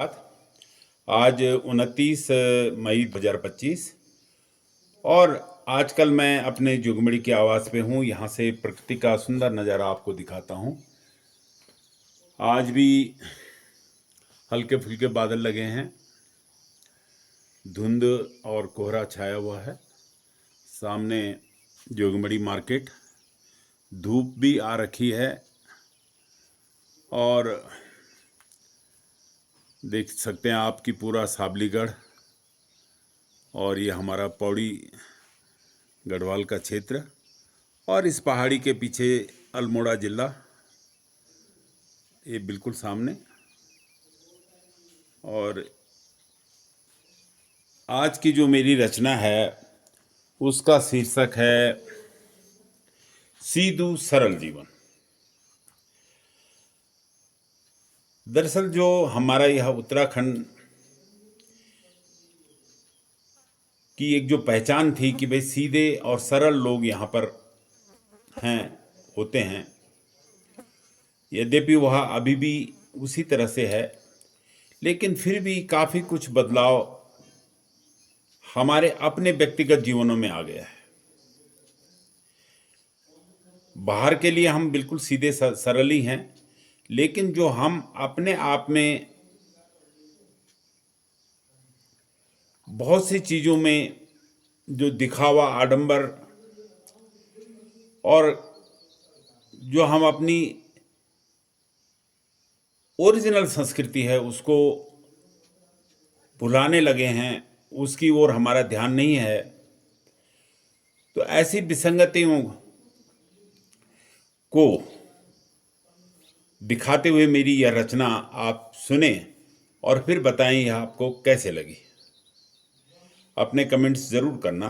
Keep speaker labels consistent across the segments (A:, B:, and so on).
A: बात। आज 29 मई 2025 और आजकल मैं अपने जोगमड़ी के आवास पे हूँ। यहाँ से प्रकृति का सुंदर नज़ारा आपको दिखाता हूँ। आज भी हल्के फुल्के बादल लगे हैं, धुंध और कोहरा छाया हुआ है। सामने जोगमड़ी मार्केट, धूप भी आ रखी है और देख सकते हैं आपकी पूरा साबलीगढ़ और ये हमारा पौड़ी गढ़वाल का क्षेत्र और इस पहाड़ी के पीछे अल्मोड़ा जिला, ये बिल्कुल सामने। और आज की जो मेरी रचना है उसका शीर्षक है सीधू सरल जीवन। दरअसल जो हमारा यह उत्तराखंड की एक जो पहचान थी कि भाई सीधे और सरल लोग यहाँ पर होते हैं, यद्यपि वह अभी भी उसी तरह से है, लेकिन फिर भी काफ़ी कुछ बदलाव हमारे अपने व्यक्तिगत जीवनों में आ गया है। बाहर के लिए हम बिल्कुल सीधे सरल ही हैं, लेकिन जो हम अपने आप में बहुत सी चीज़ों में जो दिखावा, आडंबर और जो हम अपनी ओरिजिनल संस्कृति है उसको भुलाने लगे हैं, उसकी ओर हमारा ध्यान नहीं है। तो ऐसी विसंगतियों को दिखाते हुए मेरी यह रचना आप सुने और फिर बताएं यह आपको कैसे लगी। अपने कमेंट्स ज़रूर करना।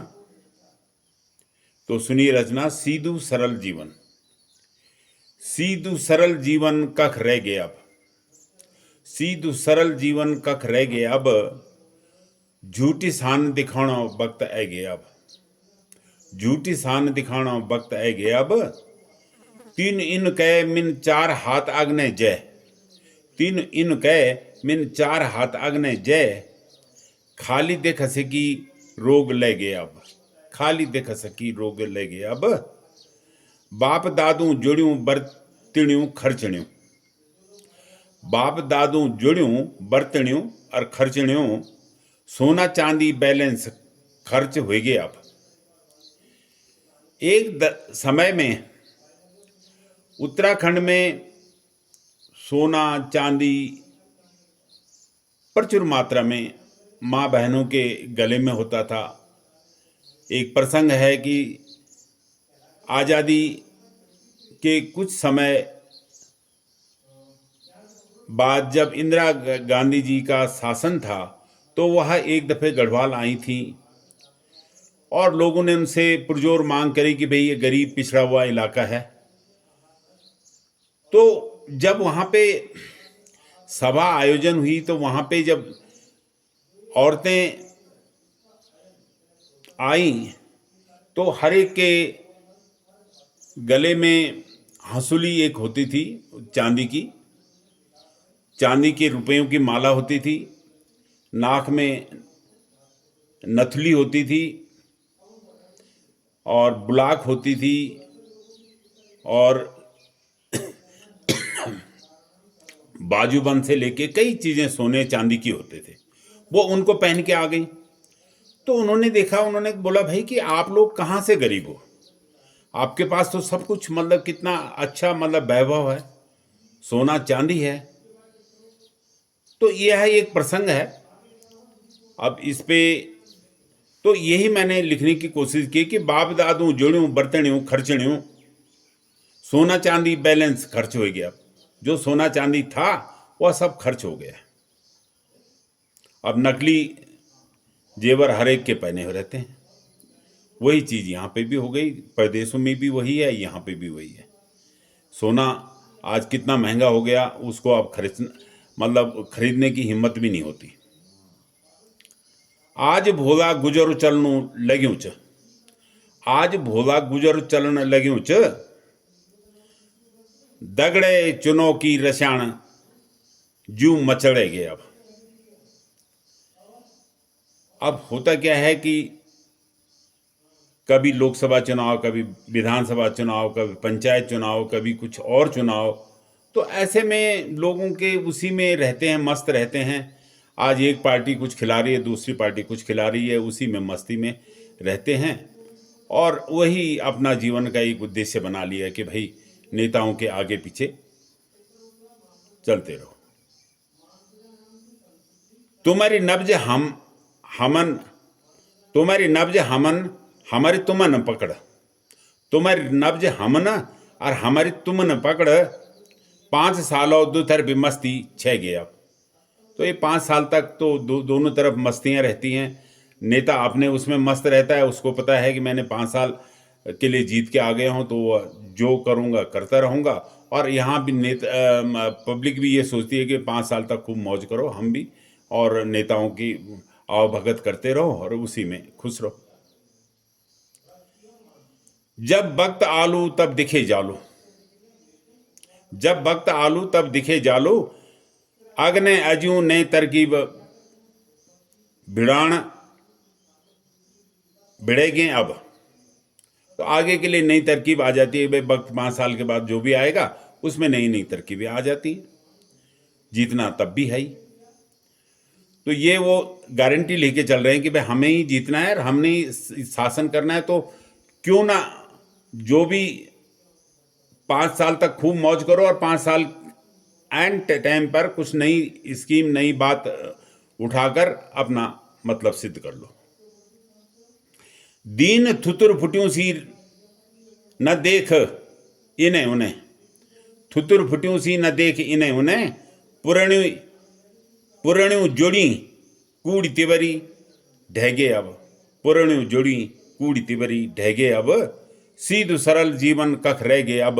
A: तो सुनिए रचना, सीधू सरल जीवन। सीधू सरल जीवन कख रह गए अब, सीधू सरल जीवन कख रह गए अब, झूठी शान दिखाना वक्त आ गया अब, झूठी शान दिखाना वक्त आ गया अब। तीन इन कै मिन चार हाथ आग्ने जय, तीन इन कै मिन चार हाथ आग्ने जय, खाली देख सकी रोग ले गए अब, खाली देख सकी रोग ले गए अब। बाप दादू जुड़ियों बरतणियों खर्चणियों, बाप दादू जुड़ियों बरतणियों और खर्चणियों, सोना चांदी बैलेंस खर्च हो गए अब। एक समय में उत्तराखंड में सोना चांदी प्रचुर मात्रा में माँ बहनों के गले में होता था। एक प्रसंग है कि आज़ादी के कुछ समय बाद जब इंदिरा गांधी जी का शासन था तो वह एक दफ़े गढ़वाल आई थी और लोगों ने उनसे पुरजोर मांग करी कि भाई ये गरीब पिछड़ा हुआ इलाका है। तो जब वहाँ पे सभा आयोजन हुई तो वहाँ पे जब औरतें आई तो हर एक के गले में हंसुली एक होती थी, चांदी की, चांदी के रुपयों की माला होती थी, नाक में नथली होती थी और बुलाक होती थी और बाजूबंद से लेके कई चीज़ें सोने चांदी की होते थे। वो उनको पहन के आ गई तो उन्होंने देखा, उन्होंने बोला भाई कि आप लोग कहाँ से गरीब हो, आपके पास तो सब कुछ मतलब कितना अच्छा मतलब वैभव है, सोना चांदी है। तो यह एक प्रसंग है। अब इस पे तो यही मैंने लिखने की कोशिश की कि बाप दादू जोड़ियों बर्तनियों खर्चणियों, सोना चांदी बैलेंस खर्च हो गया। जो सोना चांदी था वह सब खर्च हो गया। अब नकली जेवर हर एक के पहने हुए रहते हैं। वही चीज़ यहाँ पे भी हो गई, प्रदेशों में भी वही है, यहाँ पे भी वही है। सोना आज कितना महंगा हो गया, उसको अब खरीदने की हिम्मत भी नहीं होती। आज भोला गुजर चलनू लग्यूं च, आज भोला गुजर चलन लग्यूं च, दगड़े चुनो की रसाण जू मचड़े गए अब। अब होता क्या है कि कभी लोकसभा चुनाव, कभी विधानसभा चुनाव, कभी पंचायत चुनाव, कभी कुछ और चुनाव, तो ऐसे में लोगों के उसी में रहते हैं, मस्त रहते हैं। आज एक पार्टी कुछ खिला रही है, दूसरी पार्टी कुछ खिला रही है, उसी में मस्ती में रहते हैं और वही अपना जीवन का एक उद्देश्य बना लिया है कि भाई नेताओं के आगे पीछे चलते रहो। तुम्हारी नब्ज हमन तुम्हारी नब्ज हमन हमारी तुमन पकड़, तुम्हारी नब्ज हमन और हमारी तुमन पकड़, 5 सालों दुथर भी मस्ती छह गया। तो ये 5 साल तक तो दोनों तरफ मस्तियां रहती हैं। नेता अपने उसमें मस्त रहता है, उसको पता है कि मैंने 5 साल के लिए जीत के आ गया हूँ, तो जो करूँगा करता रहूँगा। और यहाँ भी पब्लिक भी ये सोचती है कि 5 साल तक खूब मौज करो हम भी, और नेताओं की आवभगत करते रहो और उसी में खुश रहो। जब वक्त आलू तब दिखे जालू, जब वक्त आलू तब दिखे जालू, अग्ने अजू नई तरकीब भिड़ाण भिड़ेगे अब। तो आगे के लिए नई तरकीब आ जाती है। भाई वक्त 5 साल के बाद जो भी आएगा उसमें नई नई तरकीबें आ जाती हैं। जीतना तब भी है ही। तो ये वो गारंटी लेके चल रहे हैं कि भाई हमें ही जीतना है और हमने ही शासन करना है, तो क्यों ना जो भी 5 साल तक खूब मौज करो और 5 साल एंड टाइम पर कुछ नई स्कीम, नई बात उठाकर अपना मतलब सिद्ध कर लो। दीन थुतुर फुटियों सी न देख इन्हें उन्हें, थुतुर फुटियों सी न देख इन्हें उन्हें, पुरणियों जोड़ी कूड़ी तिवरी ढहगे अब, पुरणियों जोड़ी कूड़ी तिवरी ढहगे अब, सीधु सरल जीवन कख रह गए अब,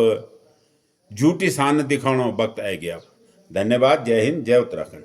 A: झूठी शान दिखानो वक्त आ गया अब। धन्यवाद। जय हिंद, जय उत्तराखंड।